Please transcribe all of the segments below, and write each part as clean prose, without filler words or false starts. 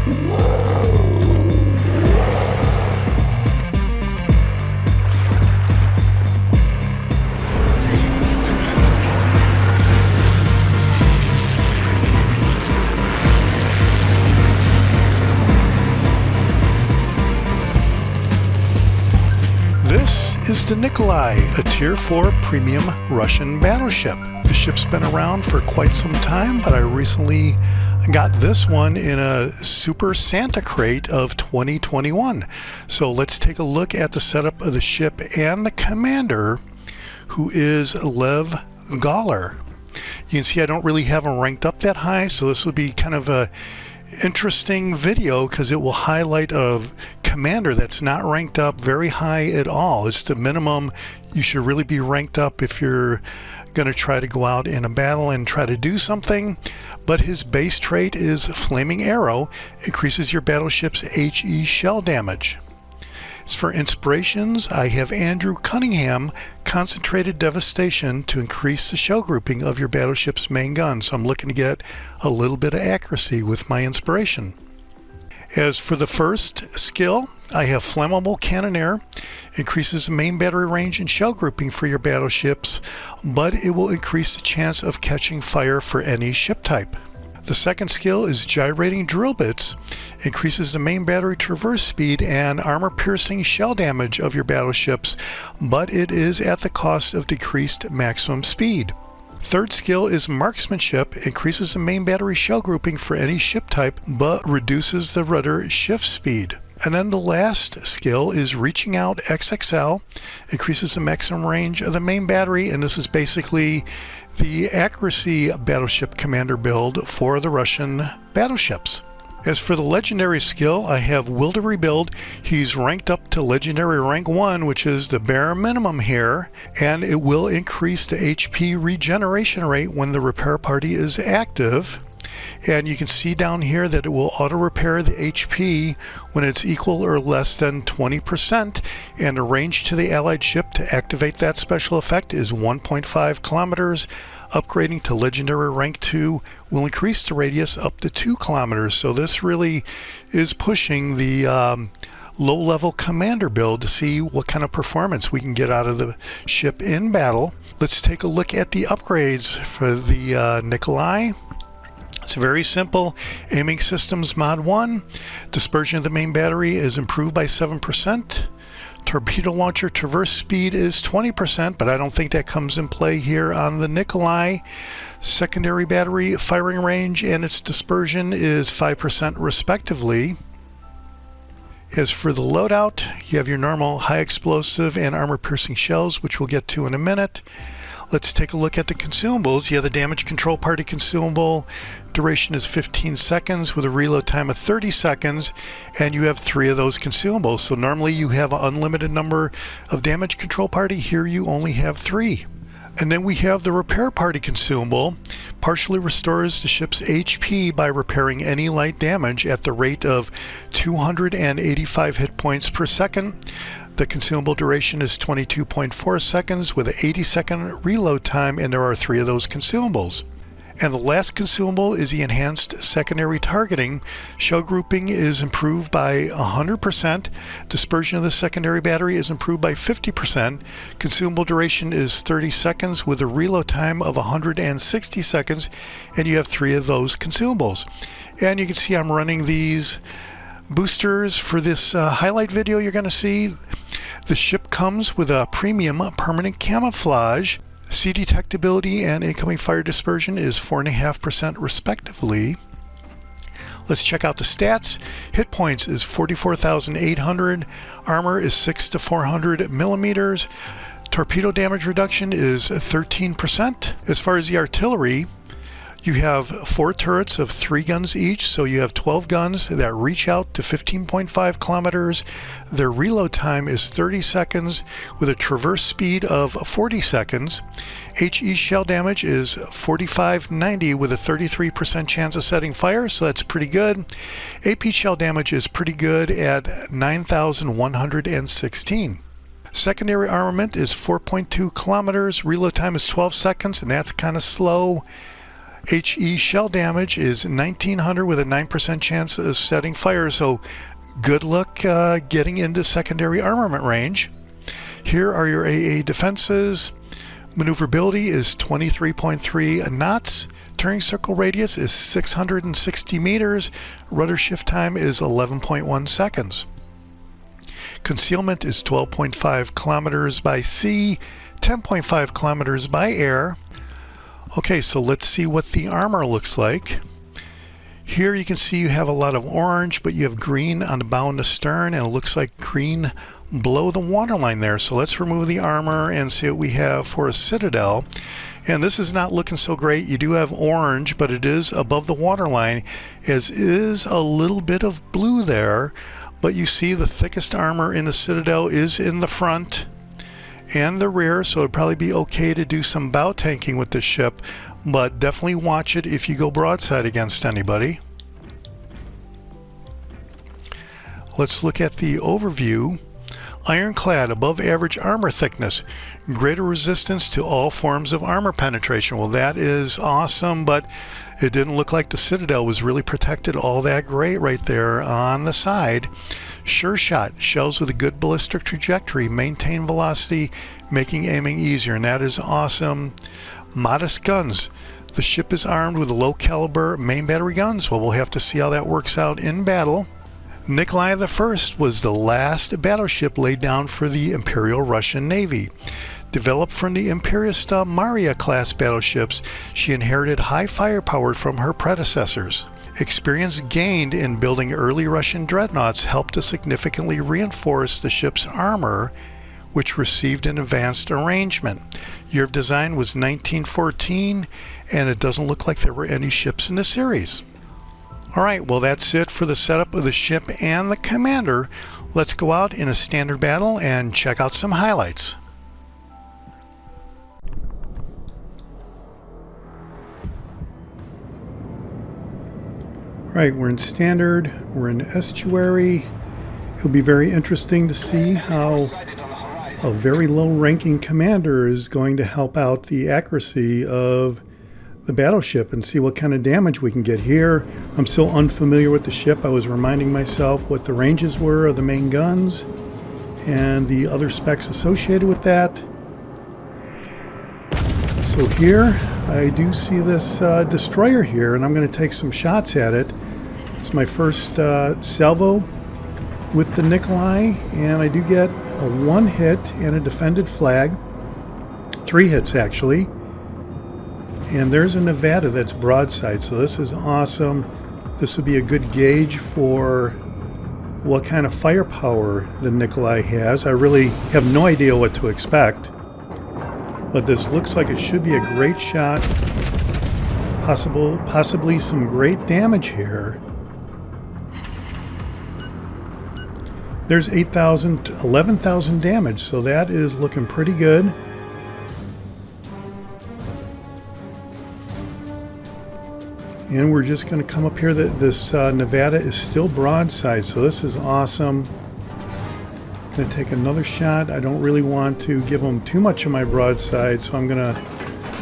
This is the Nikolai, a Tier 4 premium Russian battleship. The ship's been around for quite some time, but I recently got this one in a Super Santa crate of 2021. So let's take a look at the setup of the ship and the commander, who is Lev Galler. You can see I don't really have him ranked up that high, so this will be kind of a interesting video because it will highlight a commander that's not ranked up very high at all. It's the minimum you should really be ranked up if you're going to try to go out in a battle and try to do something. But his base trait is Flaming Arrow, increases your battleship's HE shell damage. As for inspirations, I have Andrew Cunningham, Concentrated Devastation, to increase the shell grouping of your battleship's main gun. So I'm looking to get a little bit of accuracy with my inspiration. As for the first skill, I have Flammable Cannoneer, increases the main battery range and shell grouping for your battleships, but it will increase the chance of catching fire for any ship type. The second skill is Gyrating Drill Bits, increases the main battery traverse speed and armor-piercing shell damage of your battleships, but it is at the cost of decreased maximum speed. Third skill is Marksmanship, increases the main battery shell grouping for any ship type, but reduces the rudder shift speed. And then the last skill is Reaching Out XXL, increases the maximum range of the main battery, and this is basically the accuracy battleship commander build for the Russian battleships. As for the legendary skill, I have Will to Rebuild. He's ranked up to legendary rank 1, which is the bare minimum here, and it will increase the HP regeneration rate when the repair party is active. And you can see down here that it will auto repair the HP when it's equal or less than 20%, and the range to the allied ship to activate that special effect is 1.5 kilometers. Upgrading to legendary rank 2 will increase the radius up to 2 kilometers. So this really is pushing the low-level commander build to see what kind of performance we can get out of the ship in battle. Let's take a look at the upgrades for the Nikolai. It's very simple. Aiming Systems Mod 1. Dispersion of the main battery is improved by 7%. Torpedo launcher traverse speed is 20%, but I don't think that comes in play here on the Nikolai. Secondary battery firing range and its dispersion is 5% respectively. As for the loadout, you have your normal high explosive and armor-piercing shells, which we'll get to in a minute. Let's take a look at the consumables. You have the damage control party consumable. Duration is 15 seconds with a reload time of 30 seconds, and you have 3 of those consumables. So normally you have an unlimited number of damage control party. Here you only have 3. And then we have the repair party consumable. Partially restores the ship's HP by repairing any light damage at the rate of 285 hit points per second. The consumable duration is 22.4 seconds with an 80-second reload time, and there are 3 of those consumables. And the last consumable is the enhanced secondary targeting. Shell grouping is improved by 100%. Dispersion of the secondary battery is improved by 50%. Consumable duration is 30 seconds with a reload time of 160 seconds, and you have 3 of those consumables. And you can see I'm running these boosters for this highlight video you're going to see. The ship comes with a premium permanent camouflage. Sea detectability and incoming fire dispersion is 4.5% respectively. Let's check out the stats. Hit points is 44,800. Armor is 6 to 400 millimeters. Torpedo damage reduction is 13%. As far as the artillery, you have 4 turrets of 3 guns each, so you have 12 guns that reach out to 15.5 kilometers. Their reload time is 30 seconds with a traverse speed of 40 seconds. HE shell damage is 4590 with a 33% chance of setting fire, so that's pretty good. AP shell damage is pretty good at 9,116. Secondary armament is 4.2 kilometers. Reload time is 12 seconds, and that's kind of slow. HE shell damage is 1900 with a 9% chance of setting fire, so good luck getting into secondary armament range. Here are your AA defenses. Maneuverability is 23.3 knots. Turning circle radius is 660 meters. Rudder shift time is 11.1 seconds. Concealment is 12.5 kilometers by sea, 10.5 kilometers by air. Okay, so let's see what the armor looks like. Here you can see you have a lot of orange, but you have green on the bow and the stern, and it looks like green below the waterline there. So let's remove the armor and see what we have for a citadel. And this is not looking so great. You do have orange, but it is above the waterline, as is a little bit of blue there. But you see the thickest armor in the citadel is in the front and the rear, so it'd probably be okay to do some bow tanking with this ship, but definitely watch it if you go broadside against anybody. Let's look at the overview. Ironclad, above average armor thickness, greater resistance to all forms of armor penetration. Well, that is awesome, but it didn't look like the Citadel was really protected all that great right there on the side. Sure shot, shells with a good ballistic trajectory, maintain velocity, making aiming easier, and that is awesome. Modest guns. The ship is armed with low caliber main battery guns. Well, we'll have to see how that works out in battle. Nikolai I was the last battleship laid down for the Imperial Russian Navy. Developed from the Imperialist Maria-class battleships, she inherited high firepower from her predecessors. Experience gained in building early Russian dreadnoughts helped to significantly reinforce the ship's armor, which received an advanced arrangement. Year of design was 1914, and it doesn't look like there were any ships in the series. Alright, well that's it for the setup of the ship and the commander. Let's go out in a standard battle and check out some highlights. Alright, we're in standard, we're in estuary. It'll be very interesting to see how a very low ranking commander is going to help out the accuracy of the battleship and see what kind of damage we can get here. I'm so unfamiliar with the ship, I was reminding myself what the ranges were of the main guns and the other specs associated with that. So here I do see this destroyer here, and I'm going to take some shots at it. It's my first salvo with the Nikolai, and I do get a 1 hit and a defended flag. 3 hits actually. And there's a Nevada that's broadside, so this is awesome. This would be a good gauge for what kind of firepower the Nikolai has. I really have no idea what to expect, but this looks like it should be a great shot. Possibly some great damage here. There's 8,000 to 11,000 damage, so that is looking pretty good. And we're just going to come up here. This Nevada is still broadside, so this is awesome. I'm going to take another shot. I don't really want to give him too much of my broadside, so I'm going to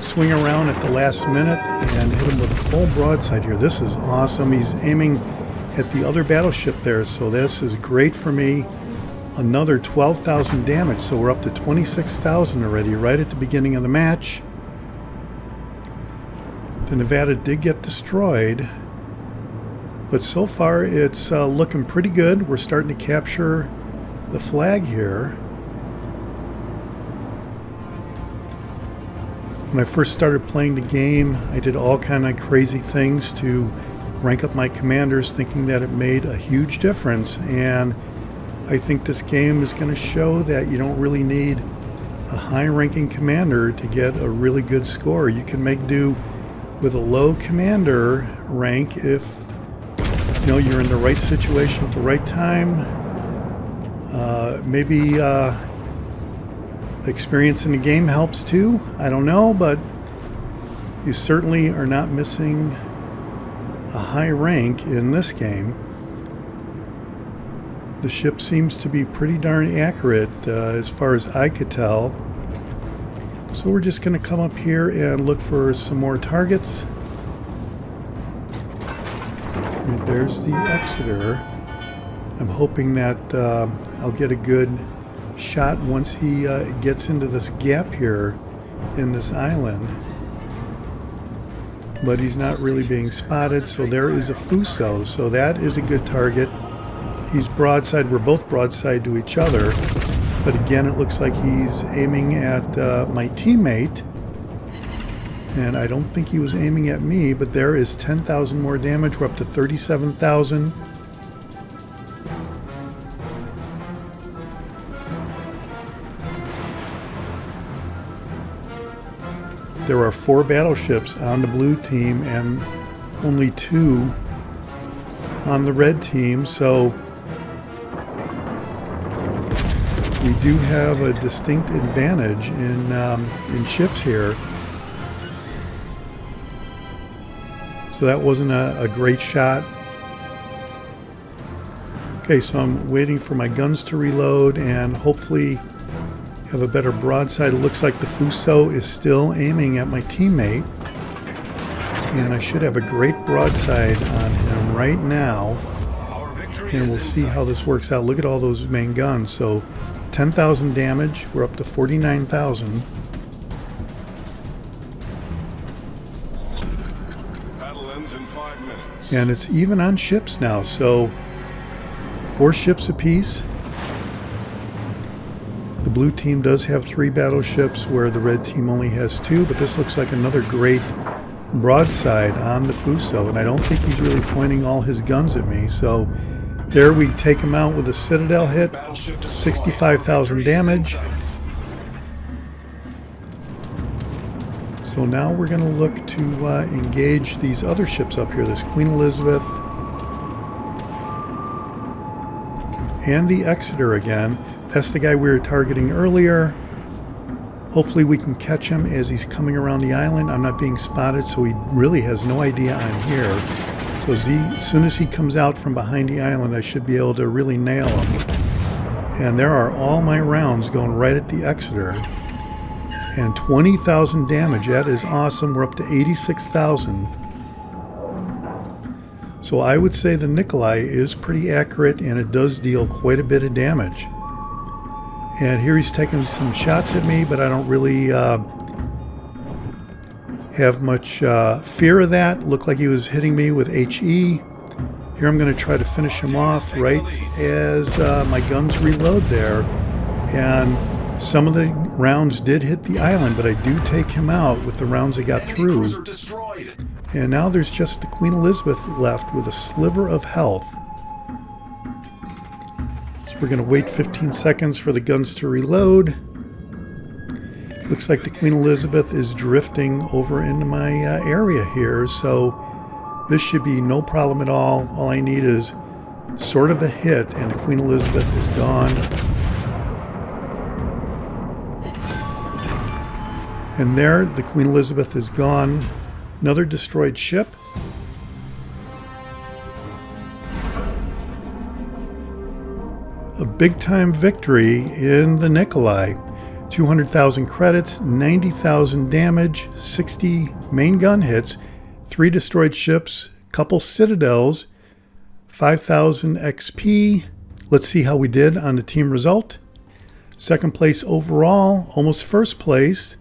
swing around at the last minute and hit him with a full broadside here. This is awesome. He's aiming at the other battleship there, so this is great for me. Another 12,000 damage, so we're up to 26,000 already right at the beginning of the match. The Nevada did get destroyed, but so far it's looking pretty good. We're starting to capture the flag here. When I first started playing the game, I did all kind of crazy things to rank up my commanders, thinking that it made a huge difference, and I think this game is going to show that you don't really need a high-ranking commander to get a really good score. You can make do with a low commander rank if you're in the right situation at the right time. Maybe experience in the game helps too. I don't know, but you certainly are not missing a high rank in this game. The ship seems to be pretty darn accurate as far as I could tell. So we're just going to come up here and look for some more targets. there's the Exeter. I'm hoping that I'll get a good shot once he gets into this gap here in this island. But he's not really being spotted, so there is a Fuso, so that is a good target. He's broadside, we're both broadside to each other, but again it looks like he's aiming at my teammate, and I don't think he was aiming at me, but there is 10,000 more damage. We're up to 37,000. There are 4 battleships on the blue team and only 2 on the red team, so we do have a distinct advantage in ships here. So that wasn't a great shot. Okay, so I'm waiting for my guns to reload and hopefully have a better broadside. It looks like the Fuso is still aiming at my teammate, and I should have a great broadside on him right now, and we'll see how this works out. Look at all those main guns. So 10,000 damage, we're up to 49,000. Battle ends in 5 minutes. And it's even on ships now, so 4 ships apiece. The blue team does have 3 battleships where the red team only has 2, but this looks like another great broadside on the Fuso, and I don't think he's really pointing all his guns at me. So there we take him out with a citadel hit, 65,000 damage. So now we're going to look to engage these other ships up here, this Queen Elizabeth and the Exeter again. That's the guy we were targeting earlier. Hopefully we can catch him as he's coming around the island. I'm not being spotted, so he really has no idea I'm here. So as soon as he comes out from behind the island, I should be able to really nail him. And there are all my rounds going right at the Exeter. And 20,000 damage. That is awesome. We're up to 86,000. So I would say the Nikolai is pretty accurate, and it does deal quite a bit of damage. And here he's taking some shots at me, but I don't really have much fear of that. Looked like he was hitting me with HE. Here I'm going to try to finish him off right as my guns reload there. And some of the rounds did hit the island, but I do take him out with the rounds that got through. And now there's just the Queen Elizabeth left with a sliver of health. We're going to wait 15 seconds for the guns to reload. Looks like the Queen Elizabeth is drifting over into my area here, so this should be no problem at all. All I need is sort of a hit, and the Queen Elizabeth is gone. And there, the Queen Elizabeth is gone. Another destroyed ship. A big-time victory in the Nikolai. 200,000 credits, 90,000 damage, 60 main gun hits, 3 destroyed ships, couple citadels, 5,000 XP. Let's see how we did on the team result. Second place overall, almost first place.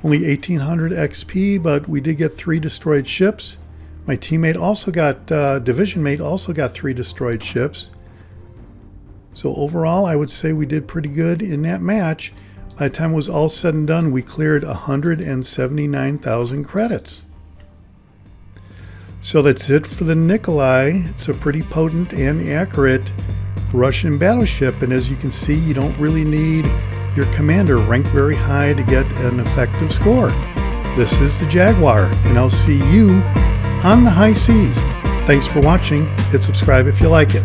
Only 1,800 XP, but we did get 3 destroyed ships. My teammate also got, division mate also got 3 destroyed ships. So overall, I would say we did pretty good in that match. By the time it was all said and done, we cleared 179,000 credits. So that's it for the Nikolai. It's a pretty potent and accurate Russian battleship, and as you can see, you don't really need your commander ranked very high to get an effective score. This is the Jaguar, and I'll see you on the high seas. Thanks for watching. Hit subscribe if you like it.